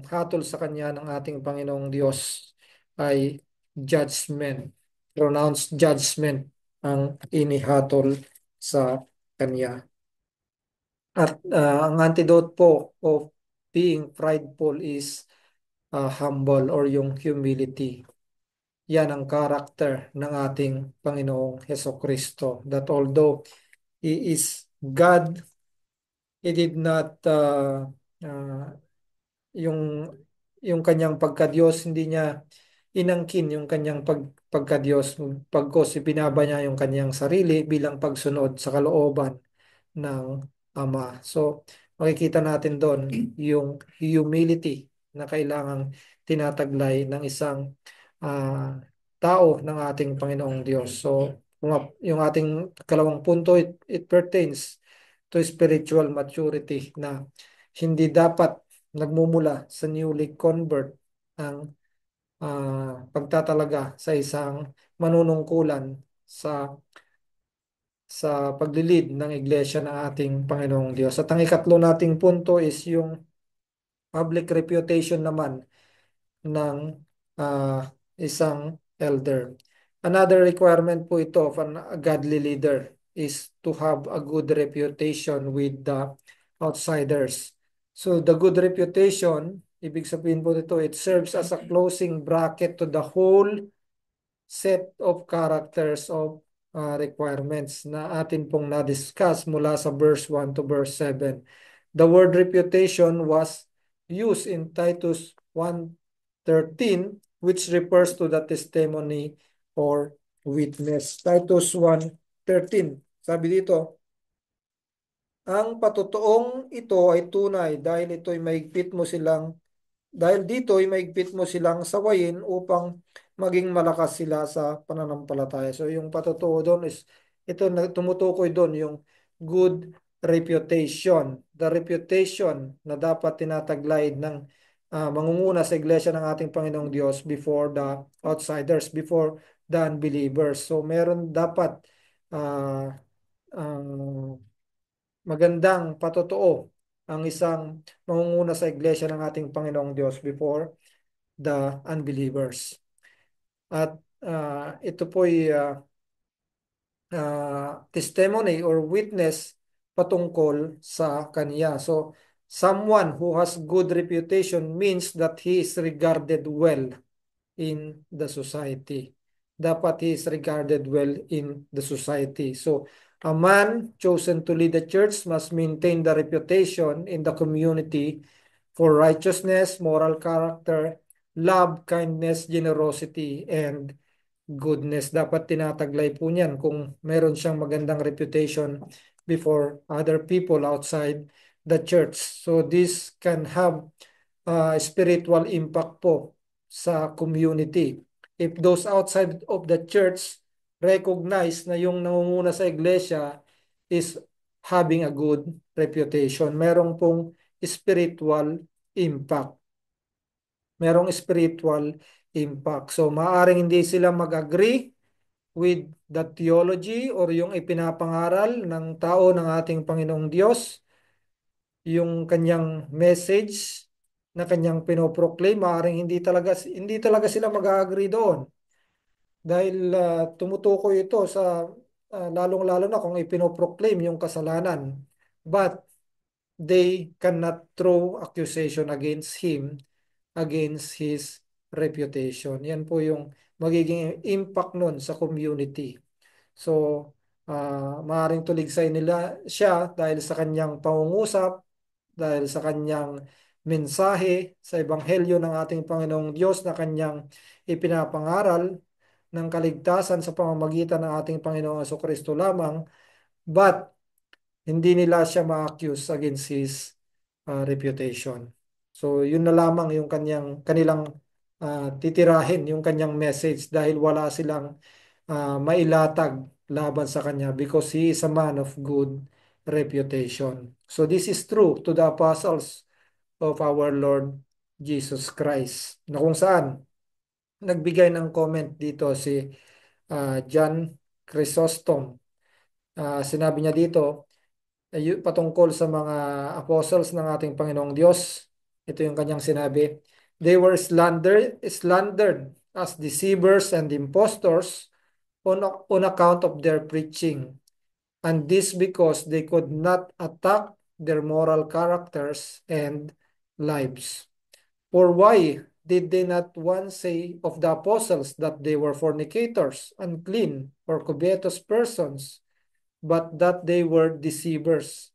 hatol sa kanya ng ating Panginoong Diyos ay judgment, pronounced judgment ang inihatol sa kanya. At ang antidote po of being prideful is humble or yung humility. Yan ang character ng ating Panginoong Heso Kristo. That although He is God, He did not uh, yung yung kanyang pagkadiyos, hindi niya inangkin yung kanyang pagkadiyos, pagkos ipinaba niya yung kanyang sarili bilang pagsunod sa kalooban ng Ama. So, makikita natin doon yung humility na kailangang tinataglay ng isang ah, tao ng ating Panginoong Diyos. So, yung ating kalawang punto, it pertains to spiritual maturity na hindi dapat nagmumula sa newly convert ang pagtatalaga sa isang manunungkulan sa paglilid ng iglesia ng ating Panginoong Diyos. At ang ikatlo nating punto is yung public reputation naman ng ah, isang elder. Another requirement po ito of a godly leader is to have a good reputation with the outsiders. So the good reputation, ibig sabihin po nito, it serves as a closing bracket to the whole set of characters of requirements na atin pong na-discuss mula sa verse 1 to verse 7. The word reputation was used in Titus 1:13, which refers to the testimony or witness. Titus 1:13. Sabi dito, ang patutuong ito ay tunay dahil dito ay maigpit mo silang sawayin upang maging malakas sila sa pananampalataya. So yung patutuo doon is ito na tumutukoy doon yung good reputation. The reputation na dapat tinataglay ng mangunguna sa iglesia ng ating Panginoong Diyos before the outsiders, before the unbelievers. So meron dapat uh, ang magandang patotoo ang isang mangunguna sa iglesia ng ating Panginoong Diyos before the unbelievers. At ito po'y testimony or witness patungkol sa kanya. So, someone who has good reputation means that he is regarded well in the society. Dapat he is regarded well in the society. So, a man chosen to lead the church must maintain the reputation in the community for righteousness, moral character, love, kindness, generosity, and goodness. Dapat tinataglay po niyan kung meron siyang magandang reputation before other people outside the church. So this can have spiritual impact po sa community. If those outside of the church recognize na yung nangunguna sa iglesia is having a good reputation, merong pong spiritual impact. Merong spiritual impact. So maaring hindi sila mag-agree with the theology or yung ipinapangaral ng tao ng ating Panginoong Diyos, yung kanyang message na kanyang pinoproclaim, maaaring hindi talaga sila mag-agree doon dahil tumutukoy ito sa lalong-lalo na kung ipinoproclaim yung kasalanan. But they cannot throw accusation against him, against his reputation. Yan po yung magiging impact nun sa community. So, maaaring tuligsay nila siya dahil sa kanyang pangungusap, dahil sa kanyang mensahe sa ebanghelyo ng ating Panginoong Diyos na kanyang ipinapangaral, ng kaligtasan sa pamamagitan ng ating Panginoong Kristo lamang, but hindi nila siya ma-accuse against his reputation. So yun na lamang yung kanilang titirahin, yung kanyang message dahil wala silang mailatag laban sa kanya because he is a man of good reputation. So this is true to the apostles of our Lord Jesus Christ, na kung saan nagbigay ng comment dito si John Chrysostom. Sinabi niya dito, patungkol sa mga apostles ng ating Panginoong Diyos. Ito yung kanyang sinabi. They were slandered as deceivers and impostors on account of their preaching. And this because they could not attack their moral characters and lives. For why did they not once say of the apostles that they were fornicators, unclean, or covetous persons, but that they were deceivers,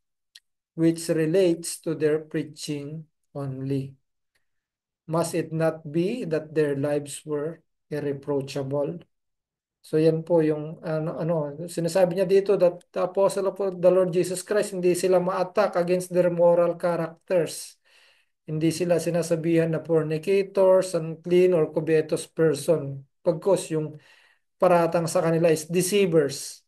which relates to their preaching only? Must it not be that their lives were irreproachable? So yan po yung sinasabi niya dito that the apostle of the Lord Jesus Christ, hindi sila ma-attack against their moral characters. Hindi sila sinasabihan na fornicators, unclean, or covetous person. Pagkos yung paratang sa kanila is deceivers.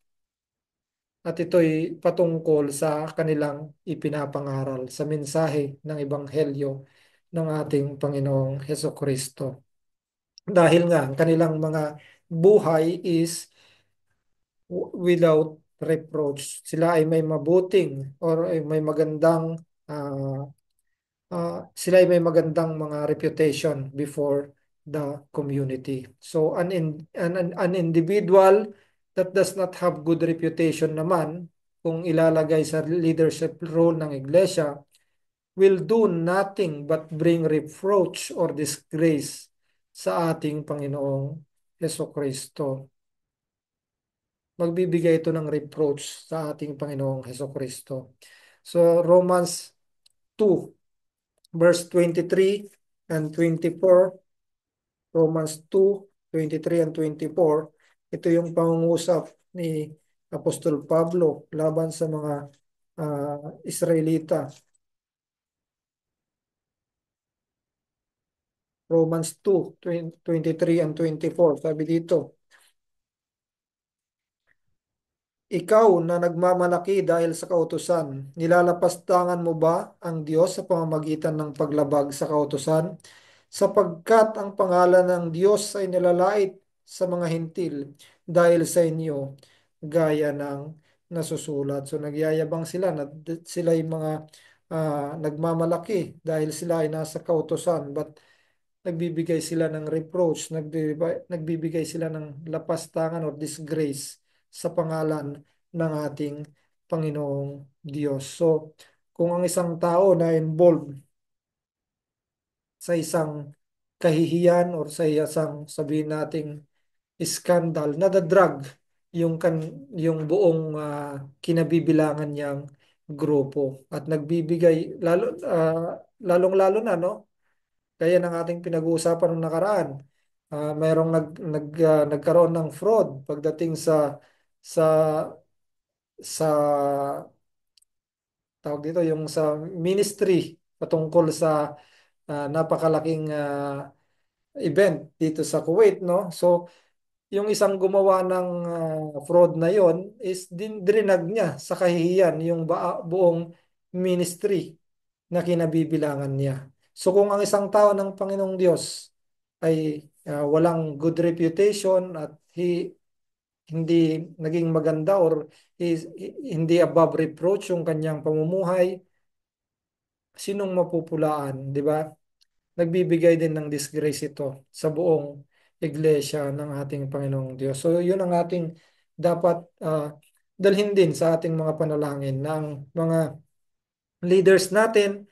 At ito'y patungkol sa kanilang ipinapangaral sa mensahe ng Ebanghelyo ng ating Panginoong Heso Kristo. Dahil nga, ang kanilang mga buhay is without reproach. Sila ay may mabuting or ay may magandang sila ay may magandang mga reputation before the community. So an individual that does not have good reputation naman, kung ilalagay sa leadership role ng iglesia, will do nothing but bring reproach or disgrace sa ating Panginoong Heso Kristo. Magbibigay ito ng reproach sa ating Panginoong Heso Kristo. So Romans 2 verse 23 and 24, Romans 2, 23 and 24, ito yung pangungusap ni Apostol Pablo laban sa mga Israelita. Romans 2, 23 and 24, sabi dito, ikaw na nagmamalaki dahil sa kautusan, nilalapastangan mo ba ang Diyos sa pamamagitan ng paglabag sa kautusan? Sapagkat ang pangalan ng Diyos ay nilalait sa mga hintil dahil sa inyo, gaya ng nasusulat. So nagyayabang sila na sila ay mga nagmamalaki dahil sila ay nasa kautusan, but nagbibigay sila ng reproach, nagbibigay sila ng lapastangan or disgrace sa pangalan ng ating Panginoong Diyos. So, kung ang isang tao na involved sa isang kahihiyan or sa isang sabihin nating scandal, nadadrag yung buong kinabibilangan niyang grupo at nagbibigay lalong-lalo na, no, kaya ng ating pinag-uusapan ng nakaraan. Mayroong nagkaroon ng fraud pagdating sa sa tawag dito yung sa ministry patungkol sa napakalaking event dito sa Kuwait, no? So yung isang gumawa ng fraud na yon is drinag niya sa kahihiyan yung buong ministry na kinabibilangan niya. So kung ang isang tao ng Panginoong Diyos ay walang good reputation at hindi naging maganda or hindi above reproach yung kanyang pamumuhay, sinong mapupulaan, di ba? Nagbibigay din ng disgrace ito sa buong iglesia ng ating Panginoong Diyos. So yun ang ating dapat dalhin din sa ating mga panalangin ng mga leaders natin,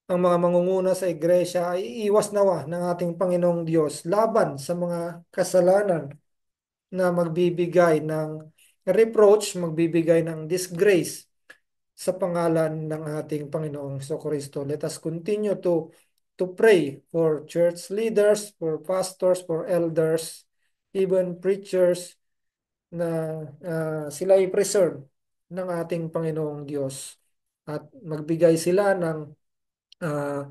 ang mga mangunguna sa iglesia ay iwas nawa ng ating Panginoong Diyos laban sa mga kasalanan na magbibigay ng reproach, magbibigay ng disgrace sa pangalan ng ating Panginoong Jesucristo. Let us continue to pray for church leaders, for pastors, for elders, even preachers na sila ay preserve ng ating Panginoong Diyos at magbigay sila ng ah,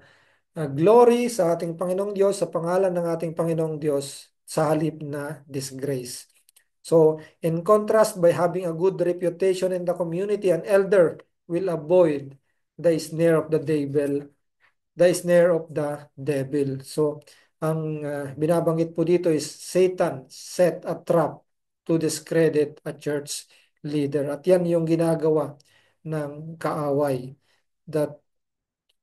glory sa ating Panginoong Diyos, sa pangalan ng ating Panginoong Diyos sa halip na disgrace. So, in contrast, by having a good reputation in the community, an elder will avoid the snare of the devil, So, ang binabanggit po dito is Satan set a trap to discredit a church leader. At yan yung ginagawa ng kaaway. That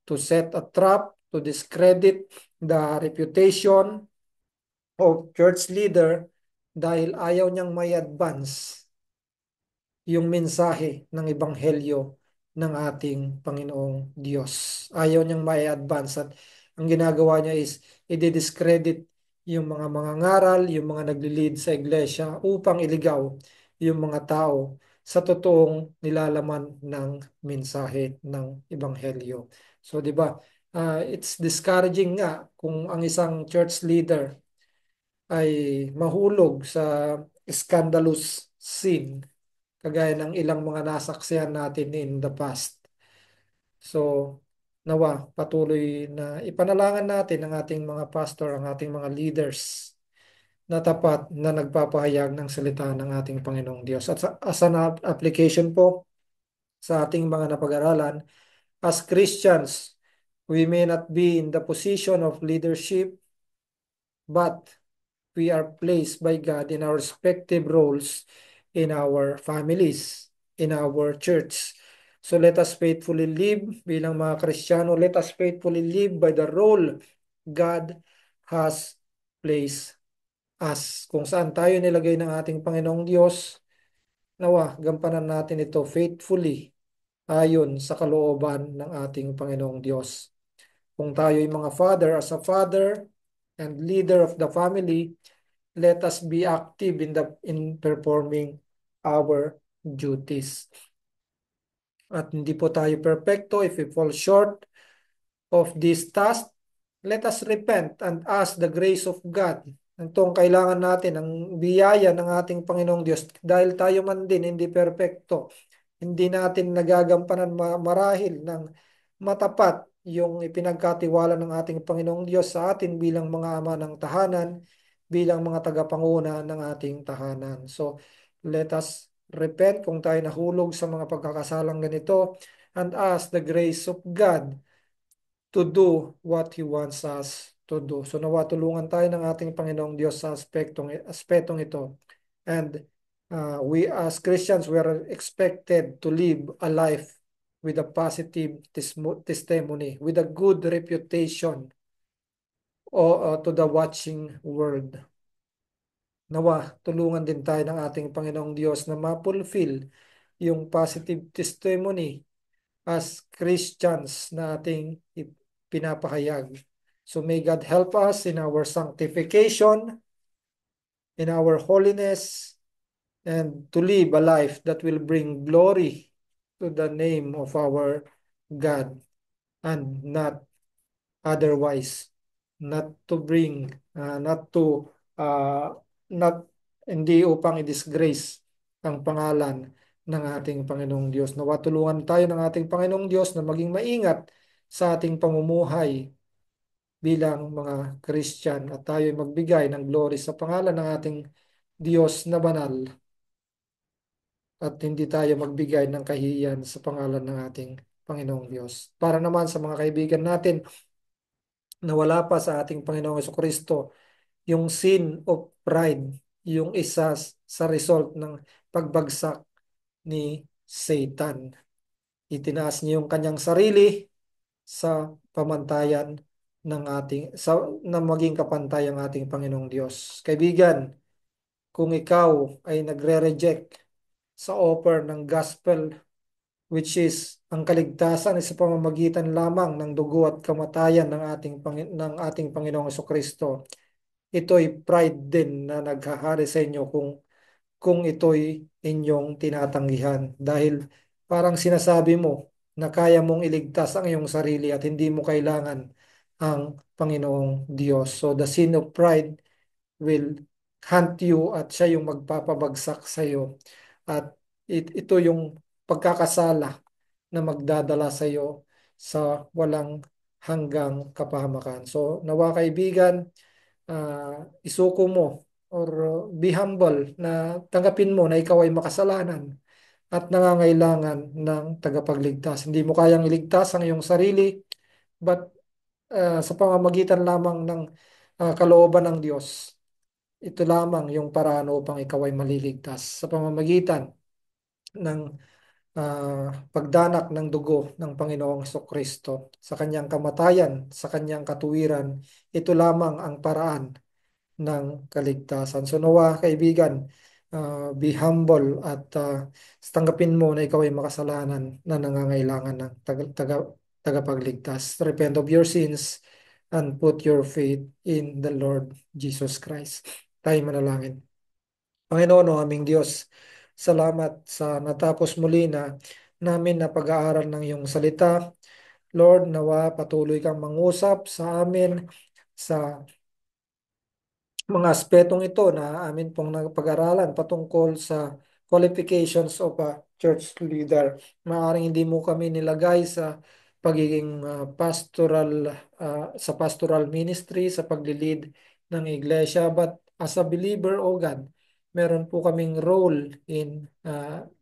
to set a trap to discredit the reputation of church leader dahil ayaw niyang may advance yung mensahe ng ebanghelyo ng ating Panginoong Diyos. Ayaw niyang may advance at ang ginagawa niya is i-discredit yung mga mangangaral, yung mga nagli-lead sa iglesia upang iligaw yung mga tao sa totoong nilalaman ng mensahe ng ebanghelyo. So, di ba? It's discouraging nga kung ang isang church leader ay mahulog sa scandalous sin kagaya ng ilang mga nasaksihan natin in the past. So, nawa, patuloy na ipanalangin natin ang ating mga pastor, ang ating mga leaders na tapat na nagpapahayag ng salita ng ating Panginoong Diyos. At as an application po sa ating mga napag-aralan, as Christians, we may not be in the position of leadership, but we are placed by God in our respective roles in our families, in our church. So let us faithfully live bilang mga Kristiyano. Let us faithfully live by the role God has placed us. Kung saan tayo nilagay ng ating Panginoong Diyos, nawa, gampanan natin ito faithfully ayon sa kalooban ng ating Panginoong Diyos. Kung tayo ay mga father, as a father and leader of the family, let us be active in performing our duties. At hindi po tayo perfecto. If we fall short of this task, let us repent and ask the grace of God. Itong kailangan natin, ang biyaya ng ating Panginoong Diyos. Dahil tayo man din, hindi perfecto. Hindi natin nagagampanan marahil ng matapat yung ipinagkatiwala ng ating Panginoong Diyos sa atin bilang mga ama ng tahanan, bilang mga tagapanguna ng ating tahanan. So, let us repent kung tayo nahulog sa mga pagkakasalang ganito and ask the grace of God to do what He wants us to do. So nawa tulungan tayo ng ating Panginoong Diyos sa aspetong ito. And we as Christians, we are expected to live a life with a positive testimony, with a good reputation to the watching world. Nawa, tulungan din tayo ng ating Panginoong Diyos na ma-fulfill yung positive testimony as Christians na ating pinapahayag. So may God help us in our sanctification, in our holiness, and to live a life that will bring glory to the name of our God and not otherwise. Not to bring, not to, not, hindi upang i-disgrace ang pangalan ng ating Panginoong Diyos. Nawa tulungan tayo ng ating Panginoong Diyos na maging maingat sa ating pamumuhay bilang mga Christian at tayo magbigay ng glory sa pangalan ng ating Diyos na banal at hindi tayo magbigay ng kahihiyan sa pangalan ng ating Panginoong Diyos. Para naman sa mga kaibigan natin na wala pa sa ating Panginoong Jesucristo, yung sin of pride, yung isa sa result ng pagbagsak ni Satan. Itinaas niya yung kanyang sarili sa pamantayan ng na maging kapantay ang ating Panginoong Diyos. Kaibigan, kung ikaw ay nagre-reject sa offer ng gospel, which is ang kaligtasan ay sa pamamagitan lamang ng dugo at kamatayan ng ating Panginoong Kristo, ito'y pride din na naghahari sa inyo kung ito'y inyong tinatanggihan. Dahil parang sinasabi mo na kaya mong iligtas ang iyong sarili at hindi mo kailangan ang Panginoong Diyos. So the sin of pride will hunt you at siya yung magpapabagsak sa iyo. At ito yung pagkakasala na magdadala sa iyo sa walang hanggang kapahamakan. So, nawa kaibigan, isuko mo or be humble na tanggapin mo na ikaw ay makasalanan at nangangailangan ng tagapagligtas. Hindi mo kayang iligtas ang iyong sarili, but sa pamamagitan lamang ng kalooban ng Diyos, ito lamang yung paraan upang ikaw ay maliligtas sa pamamagitan ng pagdanak ng dugo ng Panginoong Kristo sa kanyang kamatayan, sa kanyang katuwiran. Ito lamang ang paraan ng kaligtasan. So nawa, kaibigan, be humble at tanggapin mo na ikaw ay makasalanan na nangangailangan ng tagapagligtas. Repent of your sins and put your faith in the Lord Jesus Christ. Tayo manalangin. Panginoon, o aming Diyos, salamat sa natapos muli na namin na pag-aaral ng iyong salita. Lord, nawa patuloy kang mangusap sa amin sa mga aspetong ito na amin pong napag-aralan patungkol sa qualifications of a church leader. Maaaring hindi mo kami nilagay sa pagiging sa pastoral ministry, sa pag-lead ng iglesia, but as a believer, O God, meron po kaming role in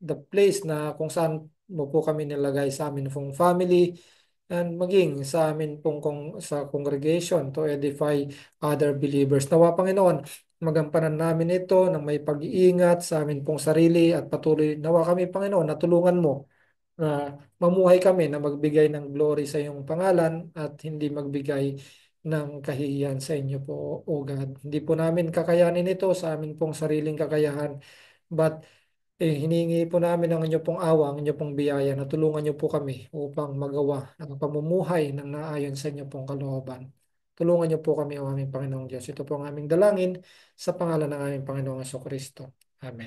the place na kung saan mo po kami nilagay sa amin pong family, and maging sa amin pong sa congregation to edify other believers. Nawa Panginoon, magampanan namin ito ng may pag-iingat sa amin pong sarili at patuloy. Nawa kami Panginoon, natulungan mo na mamuhay kami na magbigay ng glory sa iyong pangalan at hindi magbigay ng kahihiyan sa inyo po, O God. Hindi po namin kakayanin ito sa amin pong sariling kakayahan, but hiningi po namin ang inyo pong awa, ang inyo pong biyaya na tulungan niyo po kami upang magawa ang pamumuhay ng naayon sa inyo pong kalooban. Tulungan niyo po kami, o aming Panginoong Diyos. Ito po ang aming dalangin sa pangalan ng aming Panginoong Kristo. Amen.